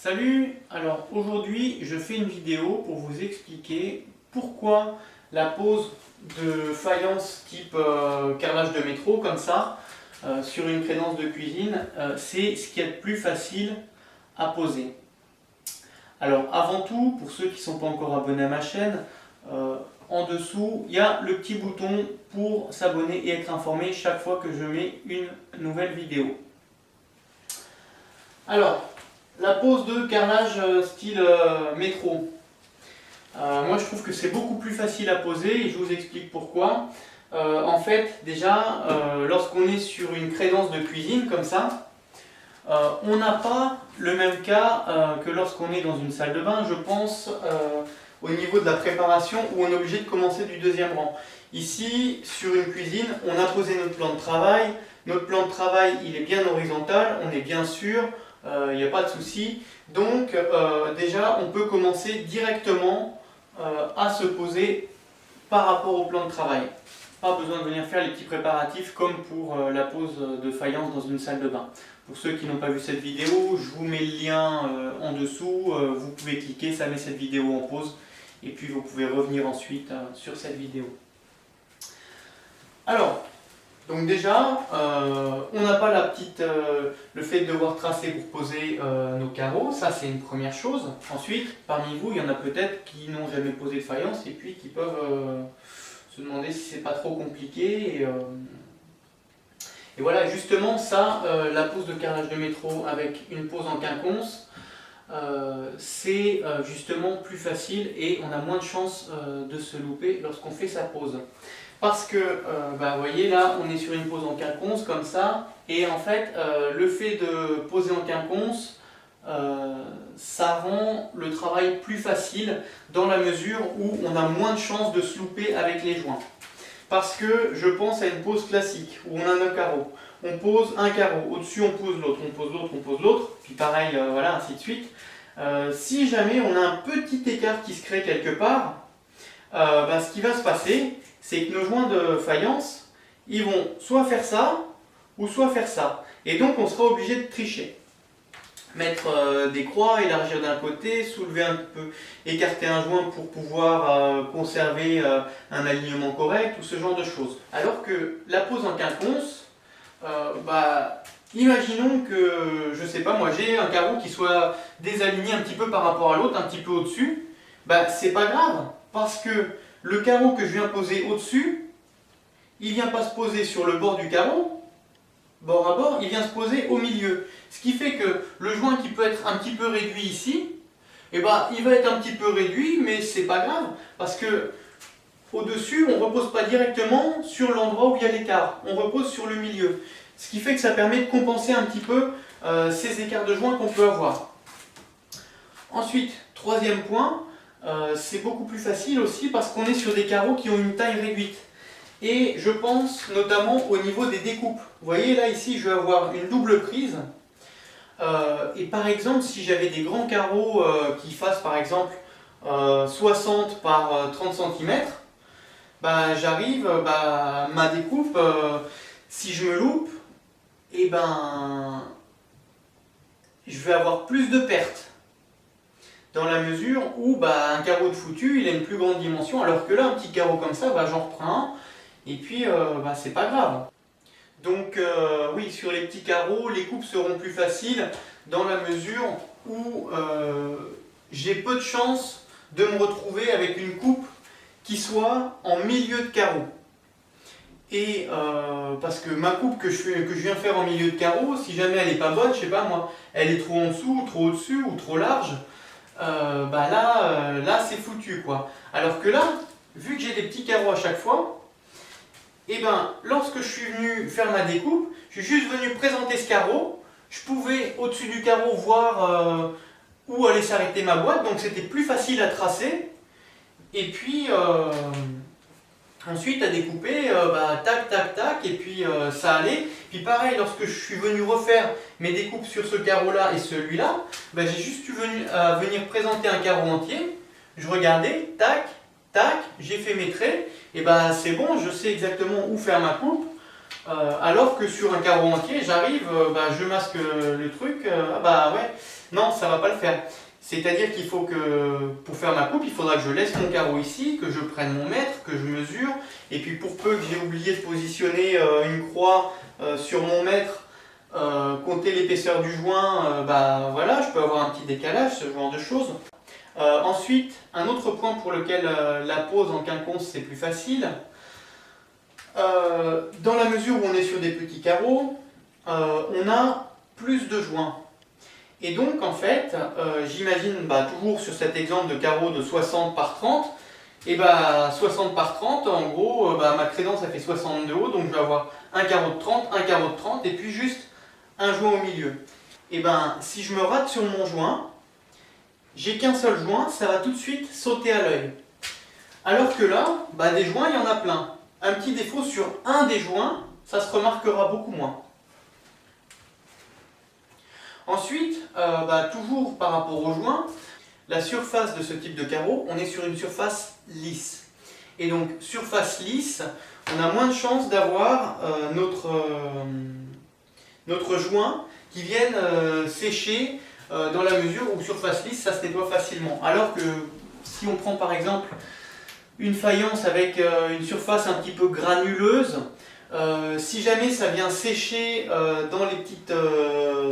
Salut, alors aujourd'hui je fais une vidéo pour vous expliquer pourquoi la pose de faïence type carrelage de métro comme ça sur une crédence de cuisine c'est ce qu'il y a de plus facile à poser. Alors avant tout, pour ceux qui ne sont pas encore abonnés à ma chaîne, en dessous il y a le petit bouton pour s'abonner et être informé chaque fois que je mets une nouvelle vidéo. Alors, la pose de carrelage style métro. Moi je trouve que c'est beaucoup plus facile à poser et je vous explique pourquoi. En fait, déjà, lorsqu'on est sur une crédence de cuisine comme ça, on n'a pas le même cas que lorsqu'on est dans une salle de bain, je pense, au niveau de la préparation où on est obligé de commencer du deuxième rang. Ici, sur une cuisine, on a posé notre plan de travail. Notre plan de travail, il est bien horizontal, on est bien sûr. Il n'y a pas de souci. Donc déjà on peut commencer directement à se poser par rapport au plan de travail. Pas besoin de venir faire les petits préparatifs comme pour la pose de faïence dans une salle de bain. Pour ceux qui n'ont pas vu cette vidéo, je vous mets le lien en dessous, vous pouvez cliquer, ça met cette vidéo en pause et puis vous pouvez revenir ensuite sur cette vidéo. Alors, donc déjà, on n'a pas le fait de devoir tracer pour poser nos carreaux, ça c'est une première chose. Ensuite, parmi vous, il y en a peut-être qui n'ont jamais posé de faïence et puis qui peuvent se demander si c'est pas trop compliqué. Et voilà, justement ça, la pose de carrelage de métro avec une pose en quinconce, c'est justement plus facile et on a moins de chances de se louper lorsqu'on fait sa pose. Parce que, vous voyez là, on est sur une pose en quinconce comme ça, et en fait, le fait de poser en quinconce, ça rend le travail plus facile dans la mesure où on a moins de chances de se louper avec les joints. Parce que je pense à une pose classique où on a nos carreaux. On pose un carreau, au-dessus on pose l'autre, on pose l'autre, on pose l'autre, puis pareil, voilà, ainsi de suite. Si jamais on a un petit écart qui se crée quelque part, ce qui va se passer, c'est que nos joints de faïence, ils vont soit faire ça, ou soit faire ça. Et donc on sera obligé de tricher. Mettre des croix, élargir d'un côté, soulever un peu, écarter un joint pour pouvoir conserver un alignement correct, ou ce genre de choses. Alors que la pose en quinconce, imaginons que, je sais pas moi, j'ai un carreau qui soit désaligné un petit peu par rapport à l'autre, un petit peu au-dessus, c'est pas grave, parce que le carreau que je viens poser au-dessus, il ne vient pas se poser sur le bord du carreau, bord à bord, il vient se poser au milieu. Ce qui fait que le joint qui peut être un petit peu réduit ici, il va être un petit peu réduit, mais c'est pas grave, parce que au-dessus, on ne repose pas directement sur l'endroit où il y a l'écart, on repose sur le milieu. Ce qui fait que ça permet de compenser un petit peu ces écarts de joint qu'on peut avoir. Ensuite, troisième point, c'est beaucoup plus facile aussi parce qu'on est sur des carreaux qui ont une taille réduite. Et je pense notamment au niveau des découpes. Vous voyez là ici je vais avoir une double prise. Et par exemple si j'avais des grands carreaux qui fassent par exemple 60 par 30 cm, j'arrive, ma découpe, si je me loupe, je vais avoir plus de pertes. Dans la mesure où un carreau de foutu il a une plus grande dimension, alors que là un petit carreau comme ça, j'en reprends un et puis c'est pas grave. Donc oui, sur les petits carreaux, les coupes seront plus faciles dans la mesure où j'ai peu de chances de me retrouver avec une coupe qui soit en milieu de carreau. Et parce que ma coupe que je viens faire en milieu de carreau, si jamais elle n'est pas bonne, je sais pas moi, elle est trop en dessous, ou trop au-dessus, ou trop large, là c'est foutu quoi. Alors que là, vu que j'ai des petits carreaux à chaque fois, lorsque je suis venu faire ma découpe, je suis juste venu présenter ce carreau, je pouvais au-dessus du carreau voir où allait s'arrêter ma boîte, donc c'était plus facile à tracer, et puis ensuite à découper, tac tac tac, et puis ça allait. Puis pareil, lorsque je suis venu refaire mes découpes sur ce carreau là et celui-là, j'ai juste venir présenter un carreau entier, je regardais, tac, tac, j'ai fait mes traits, et c'est bon, je sais exactement où faire ma coupe, alors que sur un carreau entier, j'arrive, je masque le truc, ouais, Non, ça va pas le faire. C'est-à-dire qu'il faut que, pour faire ma coupe, il faudra que je laisse mon carreau ici, que je prenne mon mètre, que je mesure, et puis pour peu que j'ai oublié de positionner une croix sur mon mètre, compter l'épaisseur du joint, bah voilà, je peux avoir un petit décalage, ce genre de choses. Ensuite, un autre point pour lequel la pose en quinconce c'est plus facile, dans la mesure où on est sur des petits carreaux, on a plus de joints. Et donc en fait, j'imagine toujours sur cet exemple de carreau de 60 par 30, et 60 par 30, en gros, ma crédence elle fait 60 de haut, donc je vais avoir un carreau de 30, un carreau de 30, et puis juste un joint au milieu. Et si je me rate sur mon joint, j'ai qu'un seul joint, ça va tout de suite sauter à l'œil. Alors que là, des joints, il y en a plein. Un petit défaut sur un des joints, ça se remarquera beaucoup moins. Ensuite, toujours par rapport aux joints, la surface de ce type de carreau, on est sur une surface lisse. Et donc, surface lisse, on a moins de chances d'avoir notre joint qui vienne sécher dans la mesure où surface lisse, ça se nettoie facilement. Alors que si on prend par exemple une faïence avec une surface un petit peu granuleuse, si jamais ça vient sécher dans les petites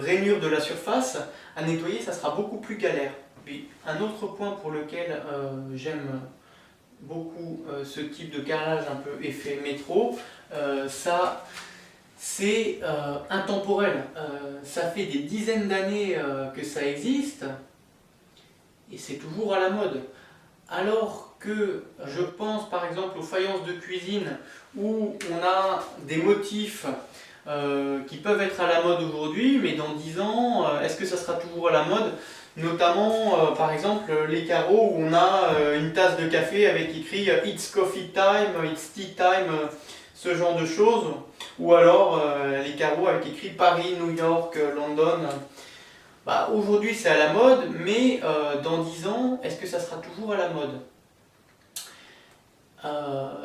rainures de la surface, à nettoyer ça sera beaucoup plus galère. Puis, un autre point pour lequel j'aime beaucoup ce type de carrelage un peu effet métro, ça c'est intemporel. Ça fait des dizaines d'années que ça existe et c'est toujours à la mode. Alors que je pense par exemple aux faïences de cuisine où on a des motifs qui peuvent être à la mode aujourd'hui, mais dans 10 ans, est-ce que ça sera toujours à la mode? Notamment par exemple les carreaux où on a une tasse de café avec écrit It's coffee time, It's tea time, ce genre de choses. Ou alors les carreaux avec écrit Paris, New York, London. Aujourd'hui c'est à la mode, mais dans 10 ans, est-ce que ça sera toujours à la mode?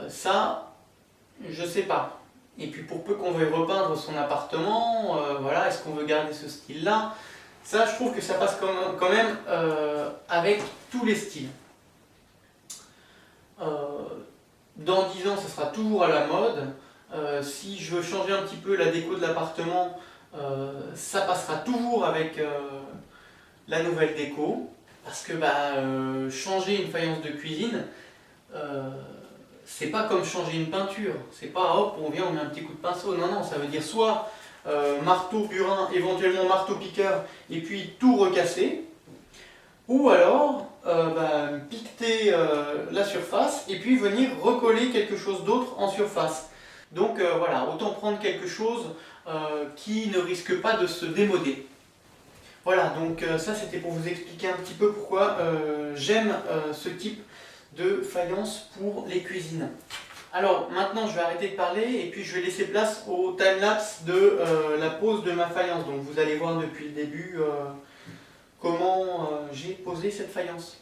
Ça, je sais pas. Et puis pour peu qu'on veuille repeindre son appartement, voilà, est-ce qu'on veut garder ce style-là? Ça, je trouve que ça passe quand même avec tous les styles. Dans 10 ans, ça sera toujours à la mode. Si je veux changer un petit peu la déco de l'appartement, ça passera toujours avec la nouvelle déco. Parce que changer une faïence de cuisine, c'est pas comme changer une peinture. C'est pas hop, on vient, on met un petit coup de pinceau. Non, non, ça veut dire soit marteau, burin, éventuellement marteau piqueur, et puis tout recasser. Ou alors piqueter la surface et puis venir recoller quelque chose d'autre en surface. Donc voilà, autant prendre quelque chose qui ne risque pas de se démoder. Voilà, donc ça c'était pour vous expliquer un petit peu pourquoi j'aime ce type de faïence pour les cuisines. Alors maintenant je vais arrêter de parler et puis je vais laisser place au timelapse de la pose de ma faïence. Donc vous allez voir depuis le début comment j'ai posé cette faïence.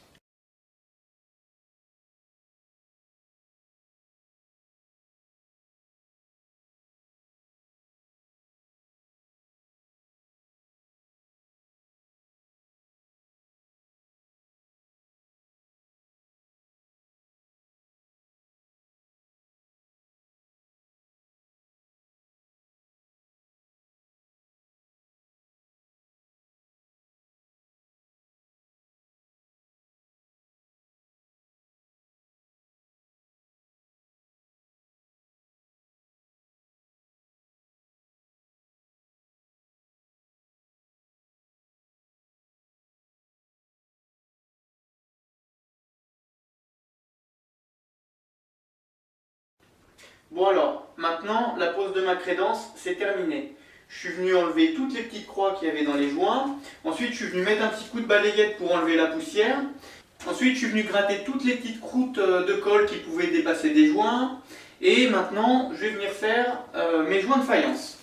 Bon alors, maintenant la pose de ma crédence, c'est terminé. Je suis venu enlever toutes les petites croix qu'il y avait dans les joints. Ensuite, je suis venu mettre un petit coup de balayette pour enlever la poussière. Ensuite, je suis venu gratter toutes les petites croûtes de colle qui pouvaient dépasser des joints. Et maintenant, je vais venir faire mes joints de faïence.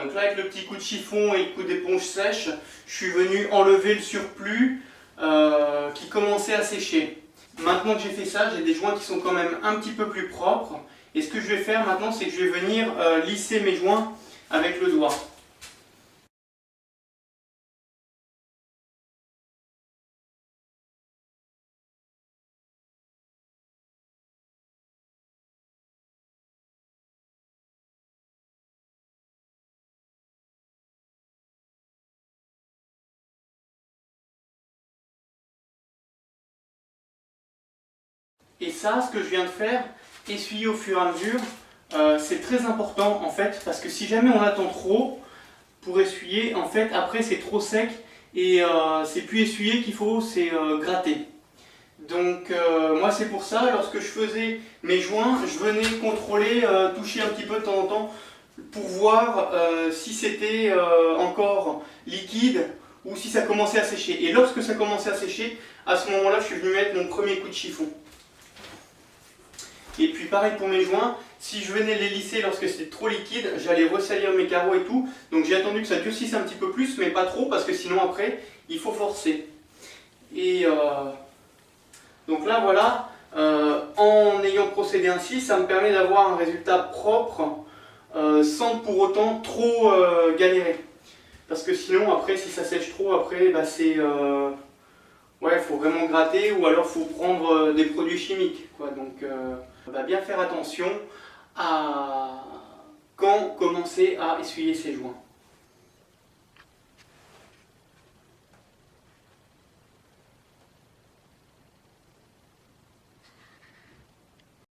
donc là avec le petit coup de chiffon et le coup d'éponge sèche, je suis venu enlever le surplus qui commençait à sécher. Maintenant que j'ai fait ça, j'ai des joints qui sont quand même un petit peu plus propres. Et ce que je vais faire maintenant, c'est que je vais venir lisser mes joints avec le doigt. Et ça, ce que je viens de faire, essuyer au fur et à mesure, c'est très important en fait, parce que si jamais on attend trop pour essuyer, en fait après c'est trop sec et c'est plus essuyer qu'il faut, c'est gratter. Donc moi c'est pour ça, lorsque je faisais mes joints, je venais contrôler, toucher un petit peu de temps en temps pour voir si c'était encore liquide ou si ça commençait à sécher. Et lorsque ça commençait à sécher, à ce moment-là je suis venu mettre mon premier coup de chiffon. Et puis pareil pour mes joints, si je venais les lisser lorsque c'était trop liquide, j'allais ressalir mes carreaux et tout. Donc j'ai attendu que ça durcisse un petit peu plus, mais pas trop, parce que sinon après, il faut forcer. Et donc là voilà, en ayant procédé ainsi, ça me permet d'avoir un résultat propre, sans pour autant trop galérer. Parce que sinon après, si ça sèche trop, après bah, c'est... ouais, faut vraiment gratter ou alors faut prendre des produits chimiques, quoi. Donc on va bien faire attention à quand commencer à essuyer ses joints.